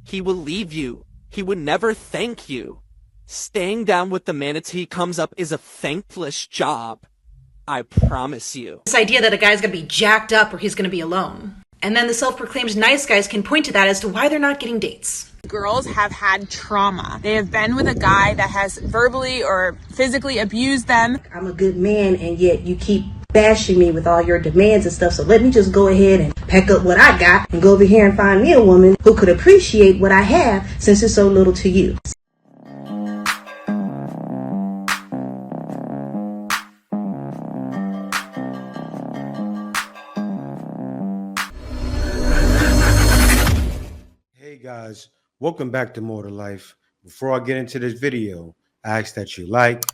He will leave you. He would never thank you. Staying down with the manatee comes up is a thankless job. I promise you. This idea that a guy's gonna be jacked up or he's gonna be alone. And then the self-proclaimed nice guys can point to that as to why they're not getting dates. Girls have had trauma. They have been with a guy that has verbally or physically abused them. I'm a good man, and yet you keep bashing me with all your demands and stuff, so let me just go ahead and pack up what I got and go over here and find me a woman who could appreciate what I have since it's so little to you. Hey guys, welcome back to More to Life. Before I get into this video, I ask that you like,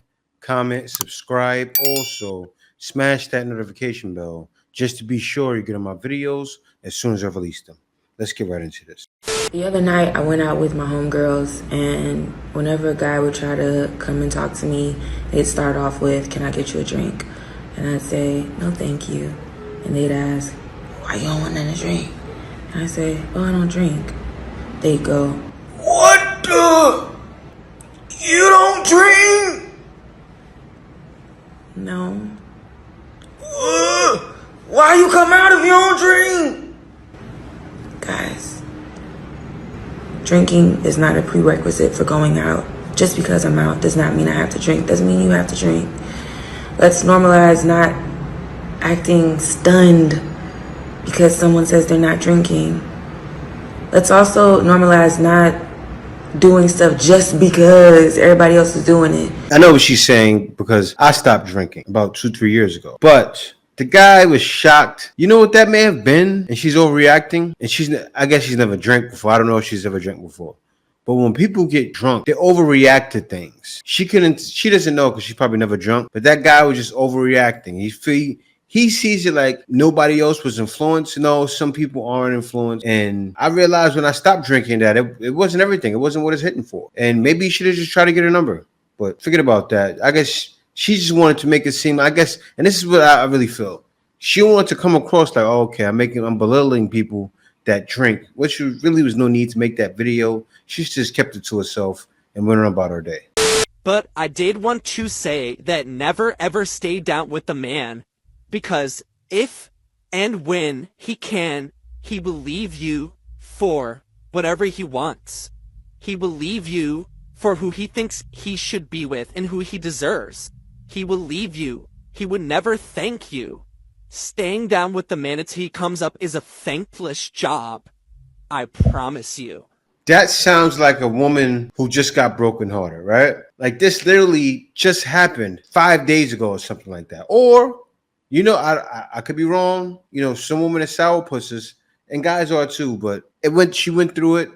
comment, subscribe. Also, smash that notification bell just to be sure you get on my videos as soon as I release them. Let's get right into this. The other night, I went out with my homegirls, and whenever a guy would try to come and talk to me, they'd start off with, "Can I get you a drink?" And I'd say, "No, thank you." And they'd ask, "Why you don't want nothing to drink?" And I'd say, "Oh, I don't drink." They'd go, "What the? You don't drink?" "No." "Why you come out if you don't drink?" Guys, drinking is not a prerequisite for going out. Just because I'm out does not mean I have to drink. Doesn't mean you have to drink. Let's normalize not acting stunned because someone says they're not drinking. Let's also normalize not doing stuff just because everybody else is doing it. I know what she's saying because I stopped drinking about 2-3 years ago. But the guy was shocked. You know what that may have been? And she's overreacting. And I guess she's never drank before. I don't know if she's ever drank before. But when people get drunk, they overreact to things. She doesn't know because she's probably never drunk. But that guy was just overreacting. He sees it like nobody else was influenced. No, some people aren't influenced. And I realized when I stopped drinking that it wasn't everything. It wasn't what it's hitting for. And maybe you should have just tried to get her number. But forget about that. I guess she just wanted to make it seem, and this is what I really feel. She wanted to come across like, oh, okay, I'm belittling people that drink, which really was no need to make that video. She just kept it to herself and went on about her day. But I did want to say that never ever stay down with the man, because if and when he can, he will leave you for whatever he wants. He will leave you for who he thinks he should be with and who he deserves. He will leave you. He would never thank you. Staying down with the manatee comes up is a thankless job. I promise you. That sounds like a woman who just got brokenhearted, right? Like this literally just happened 5 days ago or something like that. Or, you know, I could be wrong. You know, some women are sourpusses, and guys are too. But she went through it.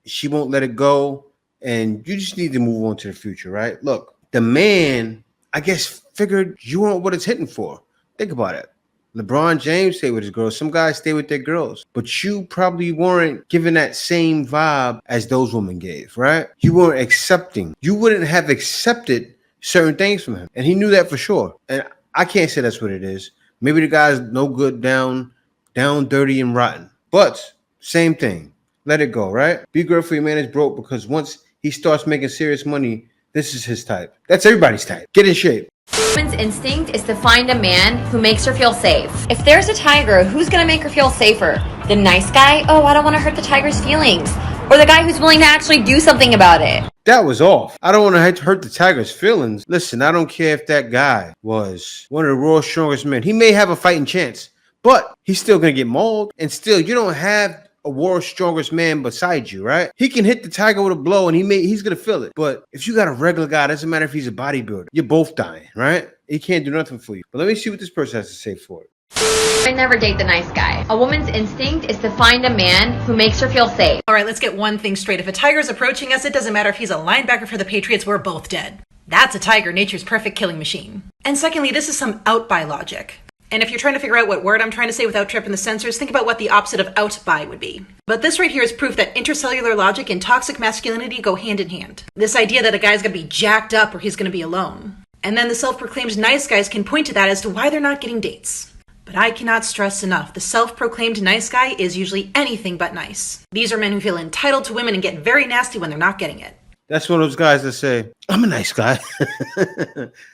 She won't let it go. And you just need to move on to the future, right? Look, the man, I guess, figured you weren't what it's hitting for. Think about it. LeBron James stayed with his girls. Some guys stay with their girls. But you probably weren't giving that same vibe as those women gave, right? You weren't accepting. You wouldn't have accepted certain things from him. And he knew that for sure. And I can't say that's what it is. Maybe the guy's no good, down, dirty, and rotten. But same thing. Let it go, right? Be grateful your man is broke, because once he starts making serious money, this is his type. That's everybody's type. Get in shape. Woman's instinct is to find a man who makes her feel safe. If there's a tiger, who's gonna make her feel safer? The nice guy? Oh, I don't want to hurt the tiger's feelings. Or the guy who's willing to actually do something about it. That was off. I don't want to hurt the tiger's feelings. Listen, I don't care if that guy was one of the world's strongest men. He may have a fighting chance, but he's still going to get mauled. And still, you don't have a world's strongest man beside you, right? He can hit the tiger with a blow and he's going to feel it. But if you got a regular guy, doesn't matter if he's a bodybuilder, you're both dying, right? He can't do nothing for you. But let me see what this person has to say for it. I never date the nice guy. A woman's instinct is to find a man who makes her feel safe. All right, let's get one thing straight. If a tiger's approaching us, it doesn't matter if he's a linebacker for the Patriots, we're both dead. That's a tiger, nature's perfect killing machine. And secondly, this is some out by logic. And if you're trying to figure out what word I'm trying to say without tripping the censors, think about what the opposite of out by would be. But this right here is proof that intercellular logic and toxic masculinity go hand in hand. This idea that a guy's gonna be jacked up or he's gonna be alone. And then the self-proclaimed nice guys can point to that as to why they're not getting dates. But I cannot stress enough, the self-proclaimed nice guy is usually anything but nice. These are men who feel entitled to women and get very nasty when they're not getting it. That's one of those guys that say, I'm a nice guy.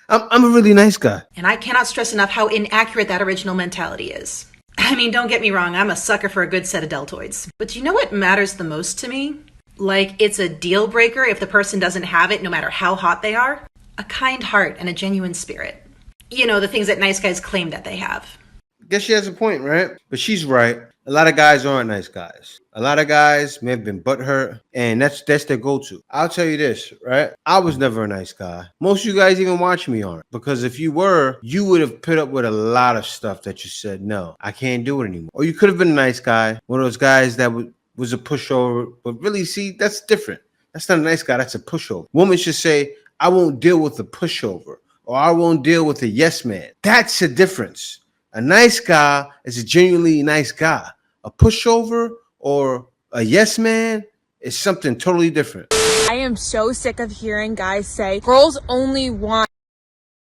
I'm a really nice guy. And I cannot stress enough how inaccurate that original mentality is. I mean, don't get me wrong, I'm a sucker for a good set of deltoids. But do you know what matters the most to me? Like, it's a deal breaker if the person doesn't have it, no matter how hot they are. A kind heart and a genuine spirit. You know, the things that nice guys claim that they have. Guess she has a point, right? But she's right. A lot of guys aren't nice guys. A lot of guys may have been butthurt, and that's their go-to. I'll tell you this, right? I was never a nice guy. Most of you guys even watch me aren't. Because if you were, you would have put up with a lot of stuff that you said, no, I can't do it anymore. Or you could have been a nice guy, one of those guys that was a pushover. But really, see, that's different. That's not a nice guy. That's a pushover. Women should say, I won't deal with a pushover, or I won't deal with a yes man. That's the difference. A nice guy is a genuinely nice guy. A pushover or a yes man is something totally different. I am so sick of hearing guys say, girls only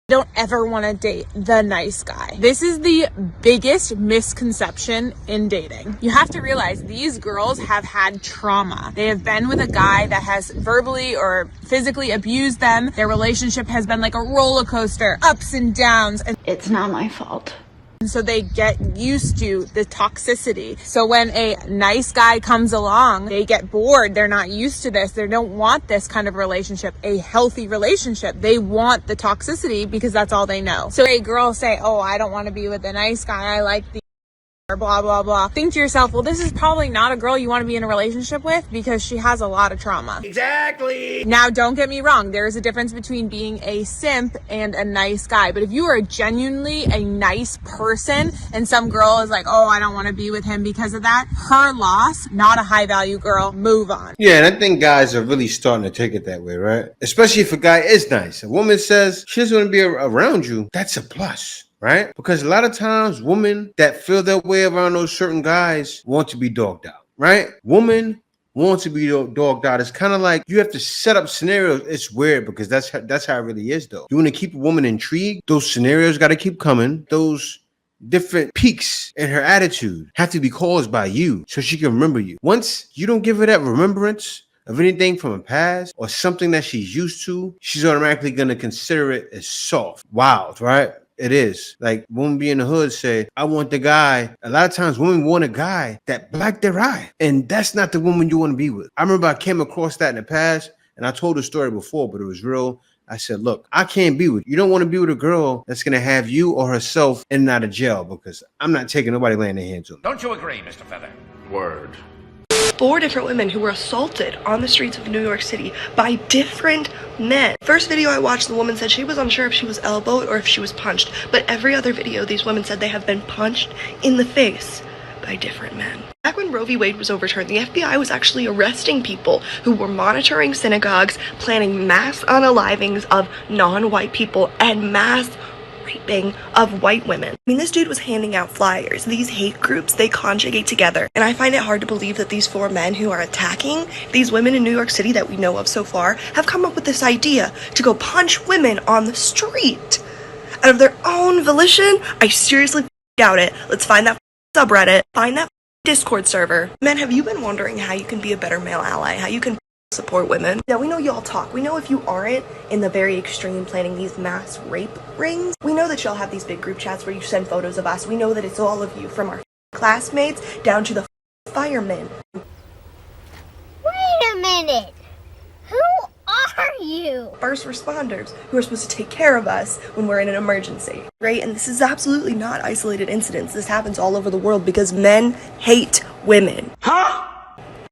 don't ever want to date the nice guy. This is the biggest misconception in dating. You have to realize these girls have had trauma. They have been with a guy that has verbally or physically abused them. Their relationship has been like a roller coaster, ups and downs. And it's not my fault. And so they get used to the toxicity. So when a nice guy comes along, they get bored. They're not used to this. They don't want this kind of relationship, a healthy relationship. They want the toxicity because that's all they know. So a girl say, oh, I don't want to be with the nice guy. I like the or blah, blah, blah. Think to yourself, well, this is probably not a girl you want to be in a relationship with because she has a lot of trauma. Exactly. Now, don't get me wrong. There is a difference between being a simp and a nice guy. But if you are genuinely a nice person and some girl is like, oh, I don't want to be with him because of that, her loss, not a high value girl, move on. Yeah, and I think guys are really starting to take it that way, right? Especially if a guy is nice. A woman says she doesn't want to be around you, that's a plus. Right? Because a lot of times women that feel their way around those certain guys want to be dogged out, right? Women want to be dogged out. It's kind of like you have to set up scenarios. It's weird because that's how it really is, though. You want to keep a woman intrigued, those scenarios got to keep coming. Those different peaks in her attitude have to be caused by you so she can remember you. Once you don't give her that remembrance of anything from a past or something that she's used to, she's automatically going to consider it as soft, wild, right? It is. Like women be in the hood say, I want the guy. A lot of times women want a guy that black their eye. And that's not the woman you want to be with. I remember I came across that in the past and I told the story before, but it was real. I said, look, I can't be with you. You don't want to be with a girl that's going to have you or herself in and out of jail because I'm not taking nobody laying their hands on me. Don't you agree, Mr. Feather? Word. 4 different women who were assaulted on the streets of New York City by different men. First video I watched, the woman said she was unsure if she was elbowed or if she was punched, but every other video these women said they have been punched in the face by different men. Back when Roe v. Wade was overturned, the FBI was actually arresting people who were monitoring synagogues, planning mass unalivings of non-white people, and mass raping of white women. I mean, this dude was handing out flyers. These hate groups, they conjugate together. And I find it hard to believe that these 4 men who are attacking these women in New York City that we know of so far have come up with this idea to go punch women on the street. Out of their own volition, I seriously doubt it. Let's find that subreddit, find that Discord server. Men, have you been wondering how you can be a better male ally? How you can support women? Now, we know y'all talk. We know if you aren't in the very extreme planning these mass rape rings, we know that y'all have these big group chats where you send photos of us. We know that it's all of you, from our classmates down to the firemen. Wait a minute. Who are you? First responders who are supposed to take care of us when we're in an emergency, right? And this is absolutely not isolated incidents. This happens all over the world because men hate women. Huh?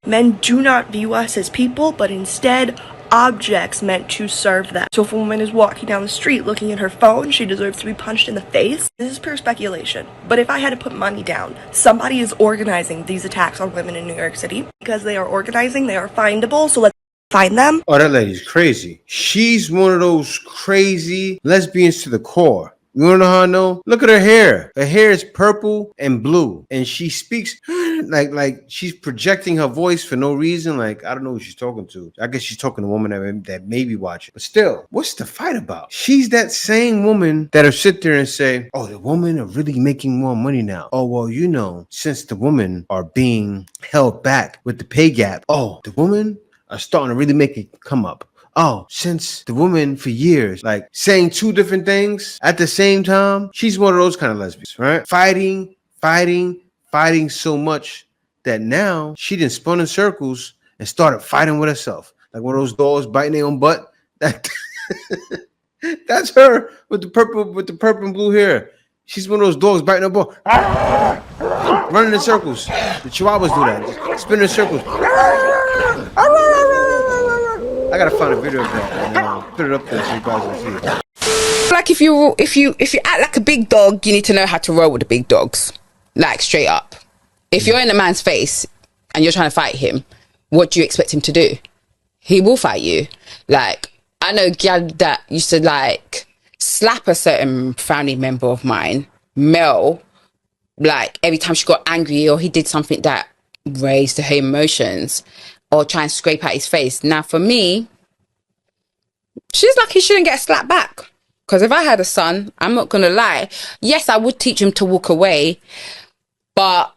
Men do not view us as people, but instead objects meant to serve them. So if a woman is walking down the street looking at her phone, she deserves to be punched in the face. This is pure speculation. But if I had to put money down, somebody is organizing these attacks on women in New York City. Because they are organizing, they are findable, so let's find them. Oh, that lady's crazy. She's one of those crazy lesbians to the core. You wanna know how I know? Look at her hair. Her hair is purple and blue. And she speaks woman? Like she's projecting her voice for no reason. Like, I don't know who she's talking to. I guess she's talking to a woman that may be watching. But still, what's the fight about? She's that same woman that'll sit there and say, oh, the women are really making more money now. Oh, well, you know, since the women are being held back with the pay gap, oh, the women are starting to really make it come up. Oh, since the woman for years, like saying two different things at the same time, she's one of those kind of lesbians, right? Fighting so much that now she done spun in circles and started fighting with herself. Like one of those dogs biting their own butt. That that's her with the purple and blue hair. She's one of those dogs biting her butt. Running in circles. The Chihuahuas do that. Spin in circles. I gotta find a video of that and put it up there so you guys can see it. Like if you act like a big dog, you need to know how to roll with the big dogs. Like straight up. If you're in a man's face and you're trying to fight him, what do you expect him to do? He will fight you. Like, I know gal that used to like slap a certain family member of mine, Mel, like every time she got angry or he did something that raised her emotions, or try and scrape out his face. Now, for me, she's like, he shouldn't get slapped back. Because if I had a son, I'm not going to lie. Yes, I would teach him to walk away, but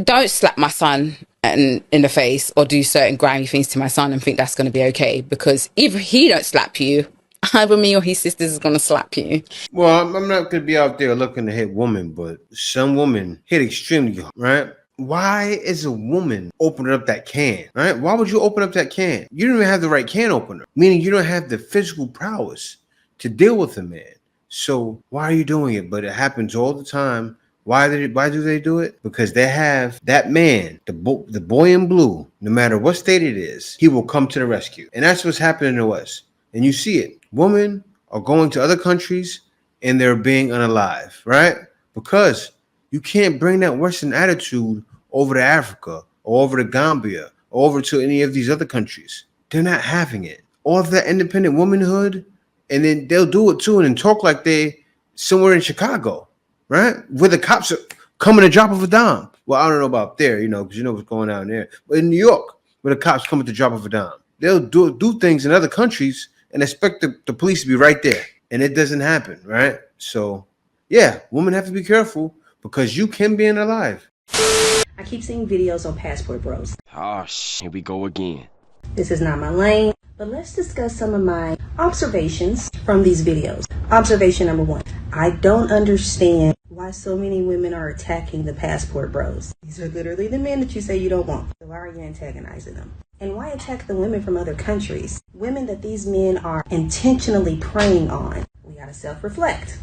don't slap my son in the face or do certain grimy things to my son and think that's going to be okay. Because if he don't slap you, either me or his sisters is going to slap you. Well, I'm not going to be out there looking to hit women, but some women hit extremely hard, right? Why is a woman opening up that can, right? Why would you open up that can? You don't even have the right can opener, meaning you don't have the physical prowess to deal with a man. So why are you doing it? But it happens all the time. Why do they do it? Because they have that man, the boy in blue, no matter what state it is, he will come to the rescue. And that's what's happening in the West. And you see it. Women are going to other countries and they're being unalive, right? Because you can't bring that Western attitude over to Africa or over to Gambia or over to any of these other countries. They're not having it. All of that independent womanhood, and then they'll do it too and then talk like they somewhere in Chicago, right? Where the cops are coming to drop of a dime. Well, I don't know about there, because you know what's going on there. But in New York, where the cops come at the drop of a dime, they'll do things in other countries and expect the police to be right there. And it doesn't happen, right? So, yeah, women have to be careful. Because you can be alive. I keep seeing videos on Passport Bros. Oh, here we go again. This is not my lane, but let's discuss some of my observations from these videos. Observation number 1. I don't understand why so many women are attacking the Passport Bros. These are literally the men that you say you don't want. So why are you antagonizing them? And why attack the women from other countries? Women that these men are intentionally preying on. We gotta self-reflect.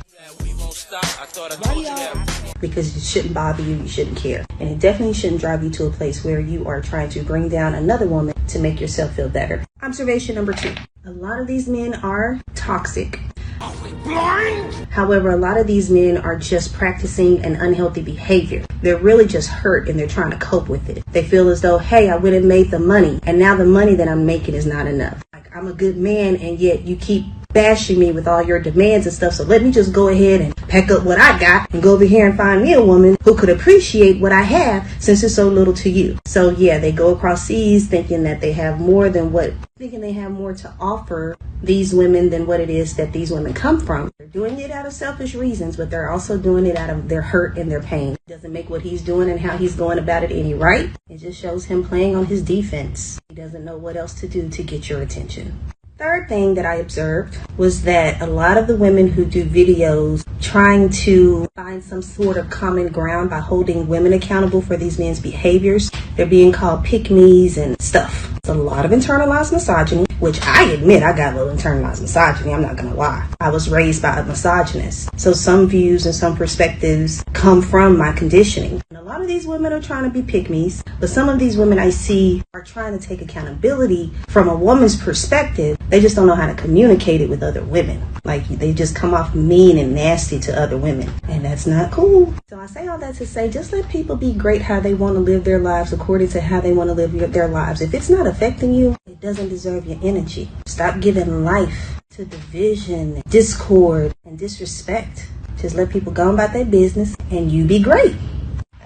Because it shouldn't bother you, you shouldn't care. And it definitely shouldn't drive you to a place where you are trying to bring down another woman to make yourself feel better. Observation number 2. A lot of these men are toxic. Are we blind? However, a lot of these men are just practicing an unhealthy behavior. They're really just hurt and they're trying to cope with it. They feel as though, hey, I would have made the money and now the money that I'm making is not enough. Like, I'm a good man and yet you keep bashing me with all your demands and stuff. So let me just go ahead and pack up what I got and go over here and find me a woman who could appreciate what I have since it's so little to you. So yeah, they go across seas thinking that they have more to offer these women than what it is that these women come from. They're doing it out of selfish reasons, but they're also doing it out of their hurt and their pain. It doesn't make what he's doing and how he's going about it any right. It just shows him playing on his defense. He doesn't know what else to do to get your attention. Third thing that I observed was that a lot of the women who do videos trying to find some sort of common ground by holding women accountable for these men's behaviors, they're being called pick-me's and stuff. It's a lot of internalized misogyny, which I admit I got a little internalized misogyny, I'm not gonna lie. I was raised by a misogynist. So some views and some perspectives come from my conditioning. And a lot of these women are trying to be pick-me's, but some of these women I see are trying to take accountability from a woman's perspective. They just don't know how to communicate it with other women. Like, they just come off mean and nasty to other women. And that's not cool. So I say all that to say, just let people be great how they want to live their lives according to how they want to live their lives. If it's not affecting you, it doesn't deserve your energy. Stop giving life to division, discord, and disrespect. Just let people go about their business and you be great.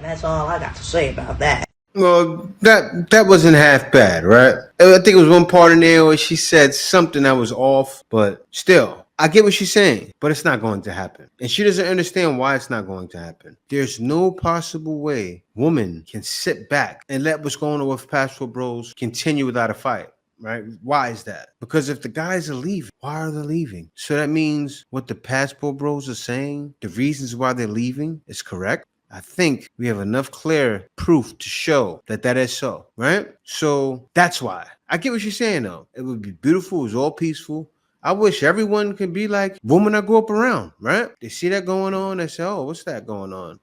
That's all I got to say about that. Well, that wasn't half bad, right? I think it was one part in there where she said something that was off, but still, I get what she's saying, but it's not going to happen. And she doesn't understand why it's not going to happen. There's no possible way women can sit back and let what's going on with Passport Bros continue without a fight. Right? Why is that? Because if the guys are leaving, why are they leaving? So that means what the Passport Bros are saying, the reasons why they're leaving is correct. I think we have enough clear proof to show that that is so, right? So that's why. I get what you're saying, though. It would be beautiful. It was all peaceful. I wish everyone could be like women I grew up around, right? They see that going on. They say, oh, what's that going on?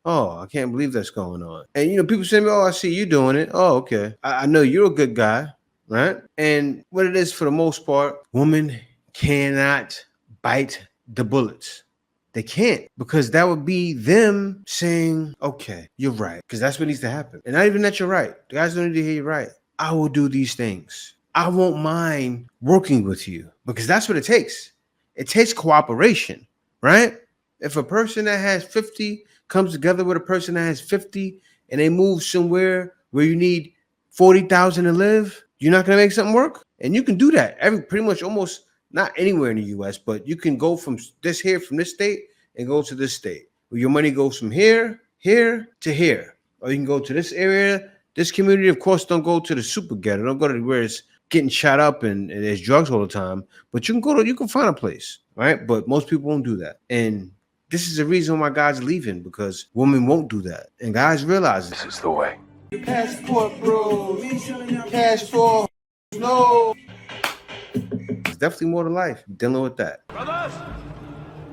Oh, I can't believe that's going on. And, people say to me, oh, I see you doing it. Oh, okay. I know you're a good guy, right? And what it is for the most part, women cannot bite the bullets. They can't, because that would be them saying, okay, you're right. Because that's what needs to happen. And not even that you're right. The guys don't need to hear you're right. I will do these things. I won't mind working with you, because that's what it takes. It takes cooperation, right? If a person that has 50 comes together with a person that has 50 and they move somewhere where you need 40,000 to live, you're not going to make something work. And you can do that pretty much almost not anywhere in the U.S., but you can go from this state and go to this state where your money goes from here to here. Or you can go to this area, this community. Of course, don't go to the super ghetto. Don't go to where it's getting shot up and there's drugs all the time. But you can find a place, right? But most people won't do that. And this is the reason why guys are leaving, because women won't do that. And guys realize This is the way. Passport Bros. Passport. No. It's definitely more to life. Dealing with that. Brothers,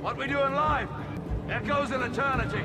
what we do in life echoes in eternity.